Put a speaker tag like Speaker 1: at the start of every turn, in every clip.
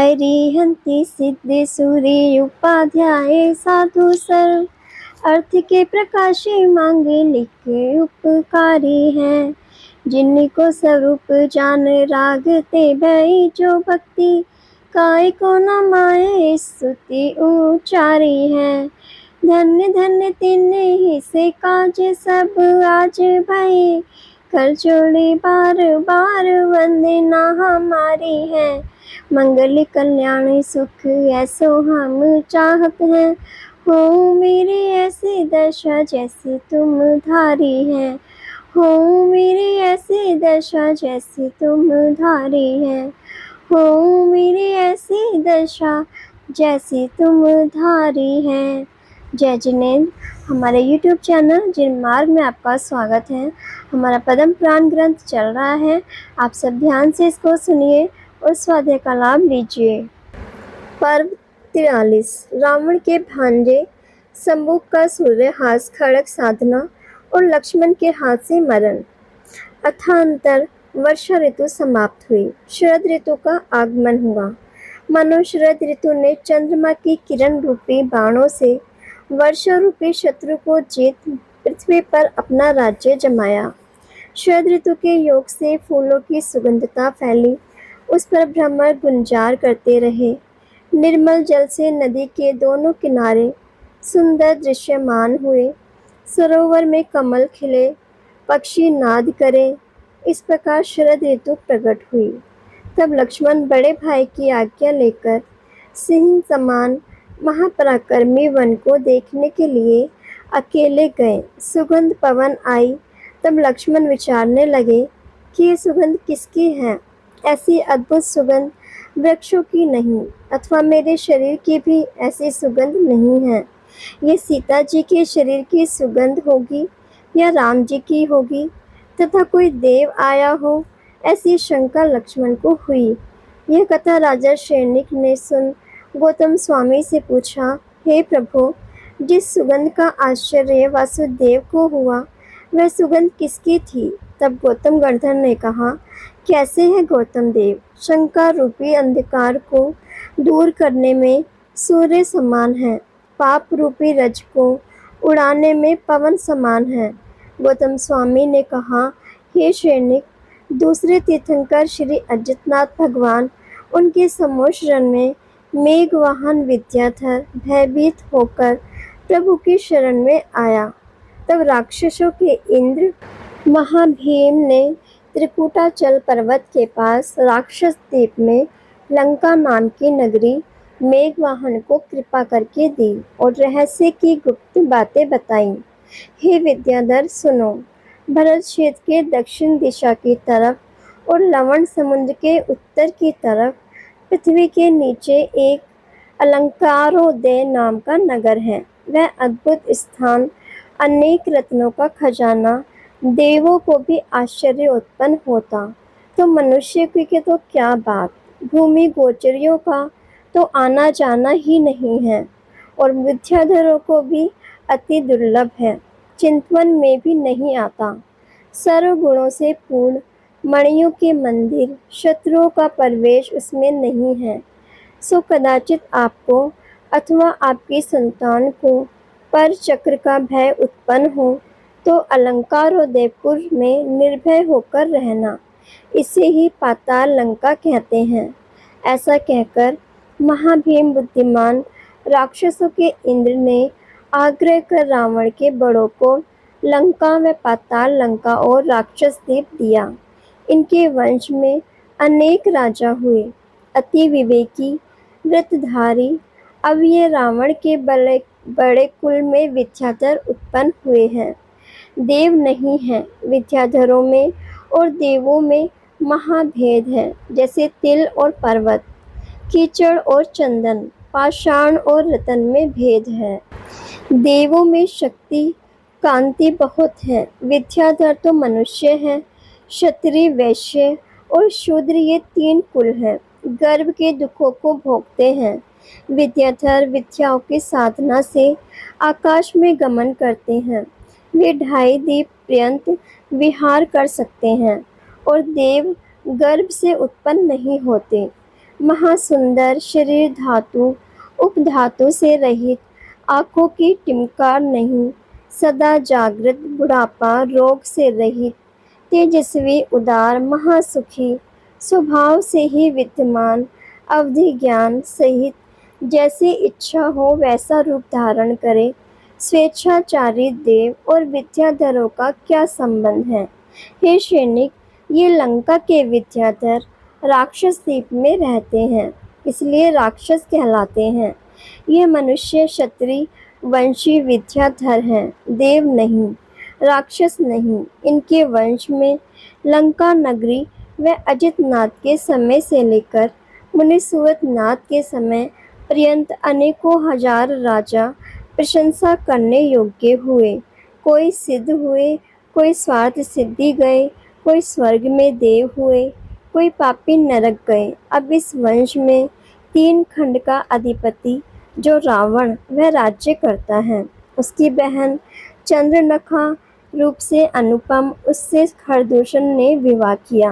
Speaker 1: वैरिहन्ति सिद्धि सूरि उपाध्याय साधु सर्व। अर्थ के प्रकाशी मांगलिक उपकारी हैं। जिनको स्वरूप जान रागते भई जो भक्ति काय को न माए स्तुति उचारी है। धन्य धन्य तिन्हीं से काज सब आज भई। कर जोड़े बार बार वंदना हमारी है। मंगल कल्याण सुख ऐसो हम चाहत हैं। हो मेरी ऐसी दशा जैसी तुम धारी है। हो मेरी ऐसी दशा जैसी तुम धारी है। हो मेरी ऐसी दशा जैसी तुम धारी है। जय जिनेंद्र। हमारे YouTube चैनल जिनमार्ग में आपका स्वागत है। हमारा पद्म पुराण ग्रंथ चल रहा है। आप सब ध्यान से इसको सुनिए और स्वाध्याय का लाभ लीजिए। पर्व 43। रावण के भांजे शंभु का सूर्यहास खड़ग साधना और लक्ष्मण के हाथ से मरण। अथांतर वर्षा ऋतु समाप्त हुई। शरद ऋतु का आगमन हुआ। मानो शरद ऋतु ने चंद्रमा की किरण रूपी बाणों से वर्षा रूपी शत्रु को जीत पृथ्वी पर अपना राज्य जमाया। शरद ऋतु के योग से फूलों की सुगंधता फैली। उस पर भ्रमर गुंजार करते रहे। निर्मल जल से नदी के दोनों किनारे सुंदर दृश्यमान हुए। सरोवर में कमल खिले, पक्षी नाद करे। इस प्रकार शरद ऋतु प्रकट हुई। तब लक्ष्मण बड़े भाई की आज्ञा लेकर सिंह समान महापराक्रमी वन को देखने के लिए अकेले गए। सुगंध पवन आई। तब लक्ष्मण विचारने लगे कि ये सुगंध किसकी है। ऐसी अद्भुत सुगंध वृक्षों की नहीं, अथवा मेरे शरीर की भी ऐसी सुगंध नहीं है। ये सीता जी के शरीर की सुगंध होगी या राम जी की होगी, तथा कोई देव आया हो, ऐसी शंका लक्ष्मण को हुई। यह कथा राजा शैनिक ने सुन गौतम स्वामी से पूछा, हे प्रभु, जिस सुगंध का आश्चर्य वासुदेव को हुआ वह सुगंध किसकी थी। तब गौतम गणधर ने कहा, कैसे है गौतम देव, शंका रूपी अंधकार को दूर करने में सूर्य समान है, पाप रूपी रज को उड़ाने में पवन समान है। गौतम स्वामी ने कहा, हे शैनिक, दूसरे तीर्थंकर श्री अजितनाथ भगवान उनके समूह शरण में मेघवाहन विद्याधर भयभीत होकर प्रभु की शरण में आया। तब राक्षसों के इंद्र महाभीम ने त्रिकुटाचल पर्वत के पास राक्षस द्वीप में लंका नाम की नगरी मेघवाहन को कृपा करके दी और रहस्य की गुप्त बातें बताईं। हे विद्याधर सुनो, भरत क्षेत्र के दक्षिण दिशा की तरफ और लवण समुद्र के उत्तर की तरफ पृथ्वी के नीचे एक अलंकारोदय नाम का नगर है। वह अद्भुत स्थान अनेक रत्नों का खजाना, देवों को भी आश्चर्य उत्पन्न होता, तो मनुष्य की तो क्या बात, भूमि गोचरियों का तो आना जाना ही नहीं है, और विद्याधरों को भी अति दुर्लभ है, चिंतवन में भी नहीं आता। सर्व गुणों से पूर्ण मणियों के मंदिर, शत्रुओं का प्रवेश उसमें नहीं है। सो कदाचित आपको अथवा आपकी संतान को पर चक्र का भय उत्पन्न हो तो अलंकारोदयपुर में निर्भय होकर रहना। इसे ही पाताल लंका कहते हैं। ऐसा कहकर महाभीम बुद्धिमान राक्षसों के इंद्र ने आग्रह कर रावण के बड़ों को लंका व पाताल लंका और राक्षस द्वीप दिया। इनके वंश में अनेक राजा हुए। अति विवेकी व्रतधारी अब ये रावण के बड़े कुल में विद्याधर उत्पन्न हुए हैं। देव नहीं है, विद्याधरों में और देवों में महाभेद है। जैसे तिल और पर्वत, कीचड़ और चंदन, पाषाण और रतन में भेद है। देवों में शक्ति कांति बहुत है। विद्याधर तो मनुष्य है। क्षत्रिय, वैश्य और शूद्र ये तीन कुल हैं। गर्भ के दुखों को भोगते हैं। विद्याधर विद्याओं की साधना से आकाश में गमन करते हैं। वे 2.5 दीप पर्यंत विहार कर सकते हैं और देव गर्भ से उत्पन्न नहीं होते। महासुंदर शरीर धातु उपधातु से रहित, आँखों की टिमकार नहीं, सदा जागृत बुढ़ापा रोग से रहित, तेजस्वी उदार महासुखी, स्वभाव से ही विद्यमान, अवधि ज्ञान सहित, जैसी इच्छा हो वैसा रूप धारण करे, स्वेच्छाचारी देव और विद्याधरों का क्या संबंध है। हे सैनिक, ये लंका के विद्याधर राक्षस द्वीप में रहते हैं, इसलिए राक्षस कहलाते हैं। ये मनुष्य क्षत्रिय वंशी विद्याधर हैं, देव नहीं, राक्षस नहीं। इनके वंश में लंका नगरी व अजितनाथ के समय से लेकर मुनिसुवतनाथ के समय पर्यंत अनेकों हजार राजा प्रशंसा करने योग्य हुए। कोई सिद्ध हुए, कोई स्वार्थ सिद्धि गए, कोई स्वर्ग में देव हुए, कोई पापी नरक गए। अब इस वंश में 3 खंड का अधिपति जो रावण वह राज्य करता है। उसकी बहन चंद्रनखा रूप से अनुपम, उससे खरदूषण ने विवाह किया।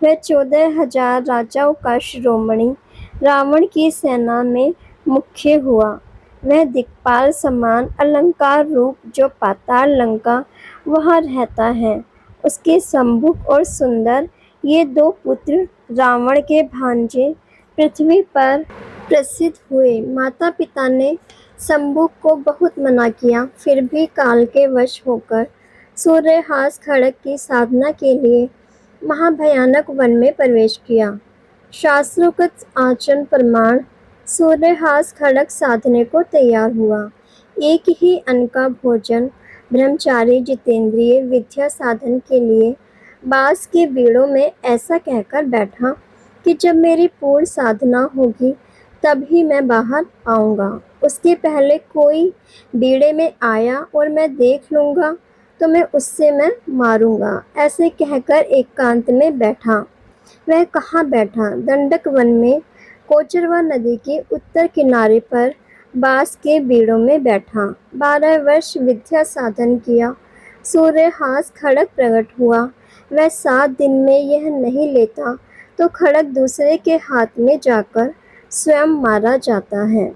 Speaker 1: वह 14,000 राजाओं का शिरोमणि रावण की सेना में मुख्य हुआ। वह दिक्पाल समान अलंकार रूप जो पाताल लंका वहाँ रहता है। उसके सम्मुख और सुंदर ये 2 पुत्र रावण के भांजे पृथ्वी पर प्रसिद्ध हुए। माता पिता ने शंभु को बहुत मना किया, फिर भी काल के वश होकर सूर्यहास खड़ग की साधना के लिए महाभयानक वन में प्रवेश किया। शास्त्रोक्त आचरण प्रमाण सूर्यहास खड़ग साधने को तैयार हुआ। एक ही अन्न का भोजन ब्रह्मचारी जितेंद्रिय विद्या साधन के लिए बांस के बीड़ों में ऐसा कहकर बैठा कि जब मेरी पूर्ण साधना होगी तब ही मैं बाहर आऊँगा। उसके पहले कोई बीड़े में आया और मैं देख लूँगा तो मैं उससे मैं मारूँगा, ऐसे कहकर एकांत में बैठा। वह कहाँ बैठा? दंडक वन में कोचरवा नदी के उत्तर किनारे पर बांस के बीड़ों में बैठा। 12 वर्ष विद्या साधन किया। सूर्यहास खड़ग प्रकट हुआ। वह 7 दिन में यह नहीं लेता तो खड़ग दूसरे के हाथ में जाकर स्वयं मारा जाता है।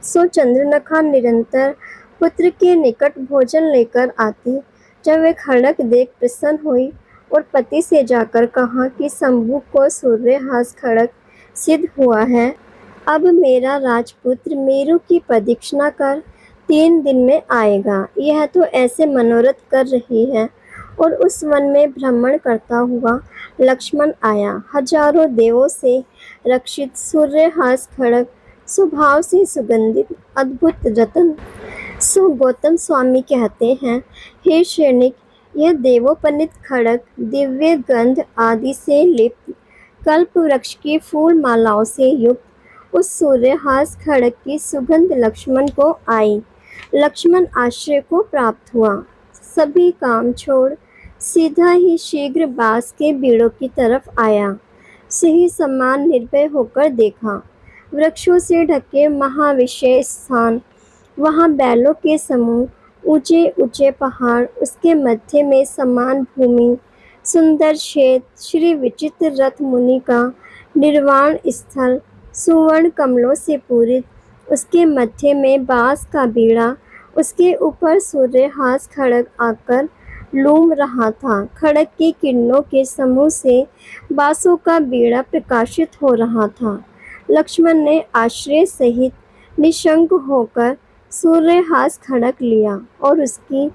Speaker 1: सो चंद्रनखा निरंतर पुत्र के निकट भोजन लेकर आती। जब वह खड़ग देख प्रसन्न हुई और पति से जाकर कहा कि शंभु को सूर्यहास खड़ग सिद्ध हुआ है। अब मेरा राजपुत्र मेरु की प्रदक्षिणा कर 3 दिन में आएगा। यह तो ऐसे मनोरथ कर रही है। और उस वन में भ्रमण करता हुआ लक्ष्मण आया। हजारों देवों से रक्षित सूर्यहास खड़ग स्वभाव से सुगंधित अद्भुत रतन। सो गौतम स्वामी कहते हैं, हे सैनिक, यह देवोपनीत खड़ग दिव्य गंध आदि से लिप्त कल्प वृक्ष की फूल मालाओं से युक्त उस सूर्यहास खड़ग की सुगंध लक्ष्मण को आई। लक्ष्मण आश्रय को प्राप्त हुआ। सभी काम छोड़ सीधा ही शीघ्र बांस के बीड़ों की तरफ आया। सही समान निर्भय होकर देखा। वृक्षों से ढके महाविषय स्थान, वहाँ बैलों के समूह, ऊंचे ऊंचे पहाड़, उसके मध्य में समान भूमि, सुंदर क्षेत्र, श्री विचित्र रथ मुनि का निर्वाण स्थल, सुवर्ण कमलों से पूरित, उसके मध्य में बांस का बीड़ा, उसके ऊपर सूर्यहास खड़ग आकर लूम रहा था। खड़ग की किरणों के समूह से बांसों का बीड़ा प्रकाशित हो रहा था। लक्ष्मण ने आश्रय सहित निशंक होकर सूर्यहास खड़ग लिया और उसकी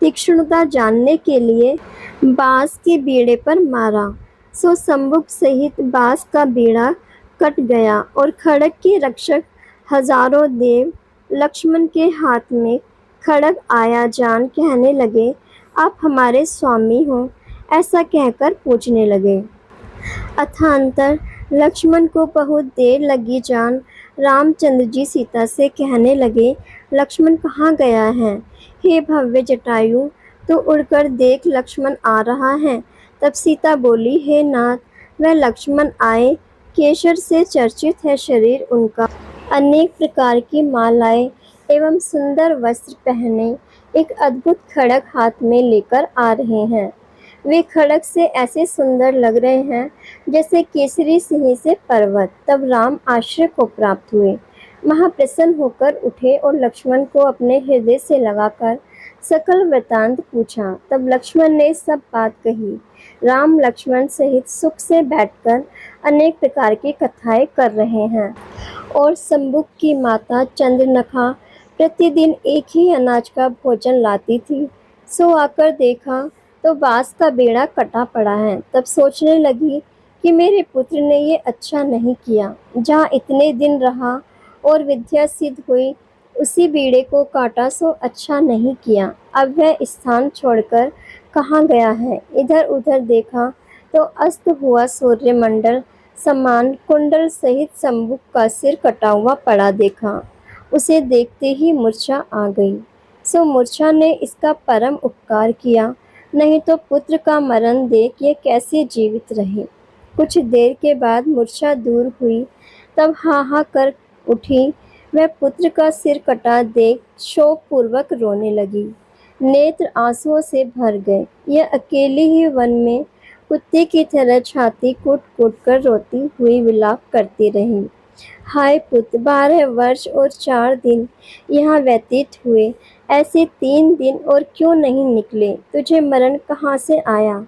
Speaker 1: तीक्ष्णता जानने के लिए बांस के बीड़े पर मारा। सो सम्मुख सहित बांस का बीड़ा कट गया और खड़ग के रक्षक हजारों देव लक्ष्मण के हाथ में खड़ग आया जान कहने लगे, आप हमारे स्वामी हो, ऐसा कहकर पूछने लगे। अथांतर लक्ष्मण को बहुत देर लगी जान रामचंद्र जी सीता से कहने लगे, लक्ष्मण कहाँ गया है? हे भव्य जटायु, तो उड़कर देख, लक्ष्मण आ रहा है। तब सीता बोली, हे नाथ, वह लक्ष्मण आए, केशर से चर्चित है शरीर उनका, अनेक प्रकार की मालाएं एवं सुंदर वस्त्र पहने एक अद्भुत खड़ग हाथ में लेकर आ रहे हैं। वे खड़ग से ऐसे सुंदर लग रहे हैं जैसे केसरी सिंह से पर्वत। तब राम आश्रय को प्राप्त हुए, महाप्रसन्न होकर उठे और लक्ष्मण को अपने हृदय से लगाकर सकल वृतांत पूछा। तब लक्ष्मण ने सब बात कही। राम लक्ष्मण सहित सुख से बैठकर अनेक प्रकार की कथाएं कर रहे हैं और शंभुक की माता चंद्रनखा प्रतिदिन एक ही अनाज का भोजन लाती थी। सो आकर देखा तो बांस का बेड़ा कटा पड़ा है। तब सोचने लगी कि मेरे पुत्र ने ये अच्छा नहीं किया। जहाँ इतने दिन रहा और विद्या सिद्ध हुई, उसी बीड़े को काटा, सो अच्छा नहीं किया। अब वह स्थान छोड़कर कहाँ गया है? इधर उधर देखा तो अस्त हुआ सूर्यमंडल समान कुंडल सहित शंभुक का सिर कटा हुआ पड़ा देखा। उसे देखते ही मूर्छा आ गई। सो मूर्छा ने इसका परम उपकार किया, नहीं तो पुत्र का मरण देख ये कैसे जीवित रहे। कुछ देर के बाद मूर्छा दूर हुई, तब हाँ हाँ कर उठी। वह पुत्र का सिर कटा देख शोक पूर्वक रोने लगी। नेत्र आंसुओं से भर गए। यह अकेली ही वन में कुत्ते की तरह छाती कूट कूट कर रोती हुई विलाप करती रही। हाय पुत्र, 12 वर्ष और 4 दिन यहाँ व्यतीत हुए, ऐसे 3 दिन और क्यों नहीं निकले? तुझे मरण कहाँ से आया?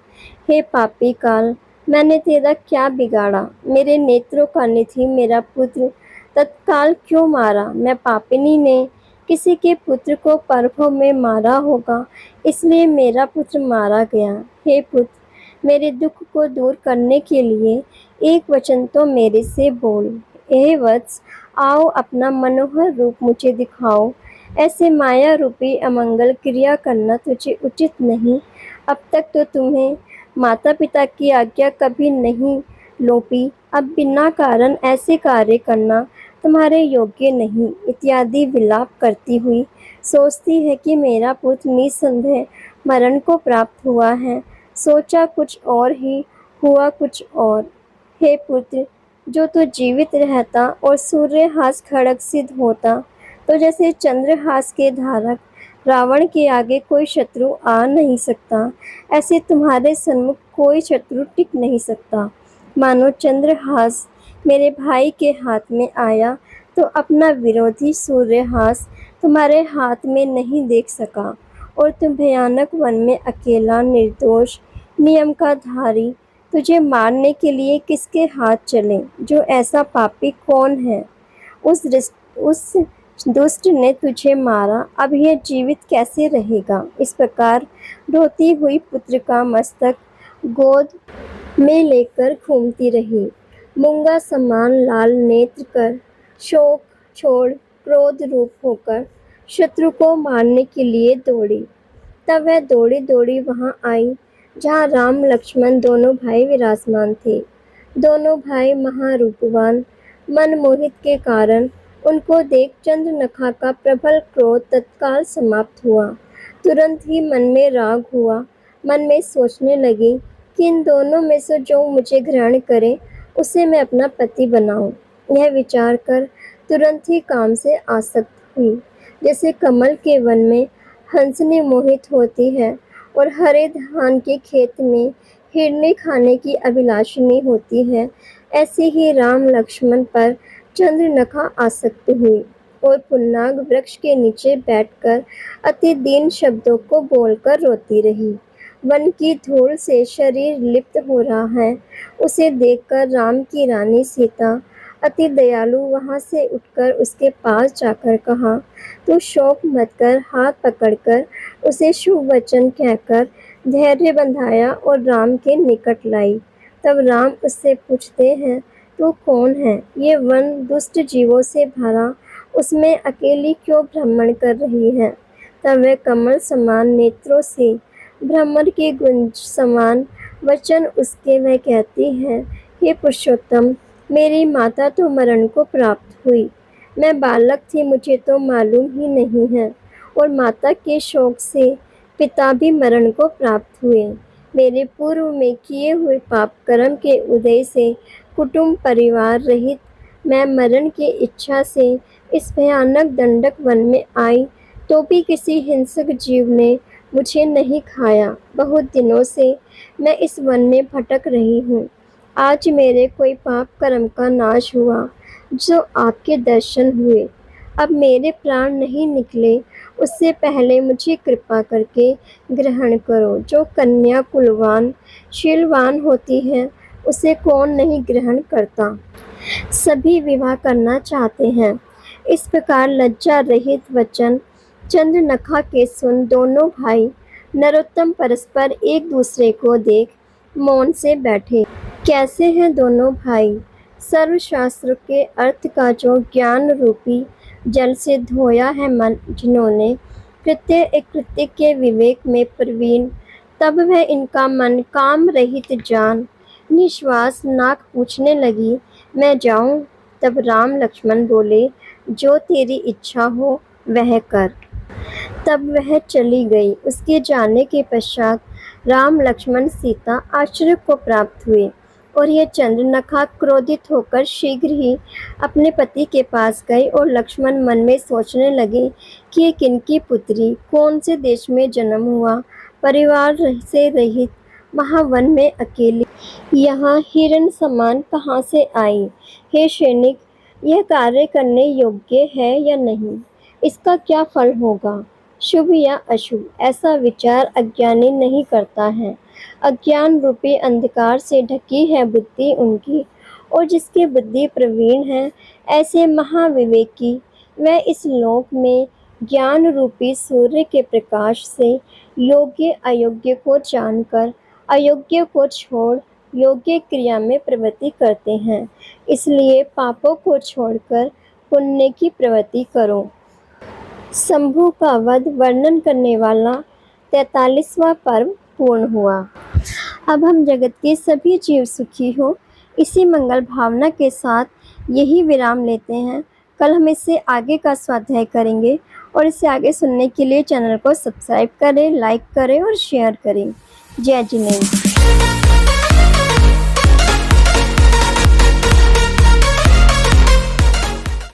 Speaker 1: हे पापी काल, मैंने तेरा क्या बिगाड़ा? मेरे नेत्रों का निधि मेरा पुत्र तत्काल क्यों मारा? मैं पापिनी ने किसी के पुत्र को पर्वों में मारा होगा, इसलिए मेरा पुत्र मारा गया। हे पुत्र, मेरे दुख को दूर करने के लिए एक वचन तो मेरे से बोल। हे वत्स, आओ अपना मनोहर रूप मुझे दिखाओ। ऐसे माया रूपी अमंगल क्रिया करना तुझे उचित नहीं। अब तक तो तुम्हें माता पिता की आज्ञा कभी नहीं लोपी, अब बिना कारण ऐसे कार्य करना तुम्हारे योग्य नहीं। इत्यादि विलाप करती हुई सोचती है कि मेरा पुत्र निसंदेह मरण को प्राप्त हुआ है। सोचा कुछ और ही, हुआ कुछ और। हे पुत्र, जो तू जीवित रहता और सूर्यहास खड़ग सिद्ध होता, तो जैसे चंद्रहास के धारक रावण के आगे कोई शत्रु आ नहीं सकता, ऐसे तुम्हारे सन्मुख कोई शत्रु टिक नहीं सकता। मानो चंद्रहास मेरे भाई के हाथ में आया तो अपना विरोधी सूर्यहास तुम्हारे हाथ में नहीं देख सका, और तुम भयानक वन में अकेला निर्दोष नियम का धारी, तुझे मारने के लिए किसके हाथ चले? जो ऐसा पापी कौन है? उस दुष्ट ने तुझे मारा, अब यह जीवित कैसे रहेगा? इस प्रकार रोती हुई पुत्र का मस्तक गोद में लेकर घूमती रही। मूंगा समान लाल नेत्र कर शोक छोड़ क्रोध रूप होकर शत्रु को मारने के लिए दौड़ी। तब वह दौड़ी दौड़ी वहां आई जहाँ राम लक्ष्मण दोनों भाई विराजमान थे। दोनों भाई महारूपवान, मनमोहित के कारण उनको देख चंद्रनखा का प्रबल क्रोध तत्काल समाप्त हुआ। तुरंत ही मन में राग हुआ। मन में सोचने लगी कि इन दोनों में से जो मुझे ग्रहण करे उसे मैं अपना पति बनाऊं। यह विचार कर तुरंत ही काम से आसक्त हुई। जैसे कमल के वन में हंसनी मोहित होती है और हरे धान के खेत में हिरनी खाने की अभिलाषिनी होती है, ऐसे ही राम लक्ष्मण पर चंद्रनखा आसक्त हुई और पुन्नाग वृक्ष के नीचे बैठकर अति दीन शब्दों को बोलकर रोती रही। वन की धूल से शरीर लिप्त हो रहा है, उसे देखकर राम की रानी सीता अति दयालु वहां से उठकर उसके पास जाकर कहा, तू शोक मत कर। हाथ पकड़कर उसे शुभ वचन कहकर धैर्य बंधाया और राम के निकट लाई। तब राम उससे पूछते हैं, तू कौन है? ये वन दुष्ट जीवों से भरा, उसमें अकेली क्यों भ्रमण कर रही है? तब वह कमल समान नेत्रों से भ्रमर के गुंज समान वचन उसके वह कहती है, हे पुरुषोत्तम, मेरी माता तो मरण को प्राप्त हुई। मैं बालक थी, मुझे तो मालूम ही नहीं है, और माता के शोक से पिता भी मरण को प्राप्त हुए। मेरे पूर्व में किए हुए पाप कर्म के उदय से कुटुंब परिवार रहित मैं मरण की इच्छा से इस भयानक दंडक वन में आई, तो भी किसी हिंसक जीव ने मुझे नहीं खाया। बहुत दिनों से मैं इस वन में भटक रही हूँ। आज मेरे कोई पाप कर्म का नाश हुआ, जो आपके दर्शन हुए। अब मेरे प्राण नहीं निकले, उससे पहले मुझे कृपा करके ग्रहण करो। जो कन्या कुलवान शीलवान होती है, उसे कौन नहीं ग्रहण करता। सभी विवाह करना चाहते हैं। इस प्रकार लज्जा रहित वचन चंद्रनखा के सुन दोनों भाई नरोत्तम परस्पर एक दूसरे को देख मौन से बैठे। कैसे हैं दोनों भाई? सर्वशास्त्र के अर्थ का जो ज्ञान रूपी जल से धोया है मन जिन्होंने, कृत्य कृत्य के विवेक में प्रवीण, तब वह इनका मन काम रहित जान निश्वास नाक पूछने लगी, मैं जाऊं? तब राम लक्ष्मण बोले, जो तेरी इच्छा हो वह कर। तब वह चली गई। उसके जाने के पश्चात राम लक्ष्मण सीता आश्रय को प्राप्त हुए और यह चंद्रनखा क्रोधित होकर शीघ्र ही अपने पति के पास गए और लक्ष्मण मन में सोचने लगे कि ये किनकी पुत्री, कौन से देश में जन्म हुआ, परिवार से रहित महावन में अकेली, यहाँ हिरण समान कहाँ से आई। हे सैनिक, यह कार्य करने योग्य है या नहीं, इसका क्या फल होगा, शुभ या अशुभ, ऐसा विचार अज्ञानी नहीं करता है। अज्ञान रूपी अंधकार से ढकी है बुद्धि उनकी, और जिसकी बुद्धि प्रवीण है, ऐसे महाविवेकी वह इस लोक में ज्ञान रूपी सूर्य के प्रकाश से योग्य अयोग्य को जानकर अयोग्य को छोड़ योग्य क्रिया में प्रवृत्ति करते हैं। इसलिए पापों को छोड़कर पुण्य की प्रवृत्ति करो। शंभु का वध वर्णन करने वाला 43वां पर्व पूर्ण हुआ। अब हम जगत के सभी जीव सुखी हो, इसी मंगल भावना के साथ यही विराम लेते हैं। कल हम इससे आगे का स्वाध्याय करेंगे और इसे आगे सुनने के लिए चैनल को सब्सक्राइब करें, लाइक करें और शेयर करें। जय जिनेन्द्र।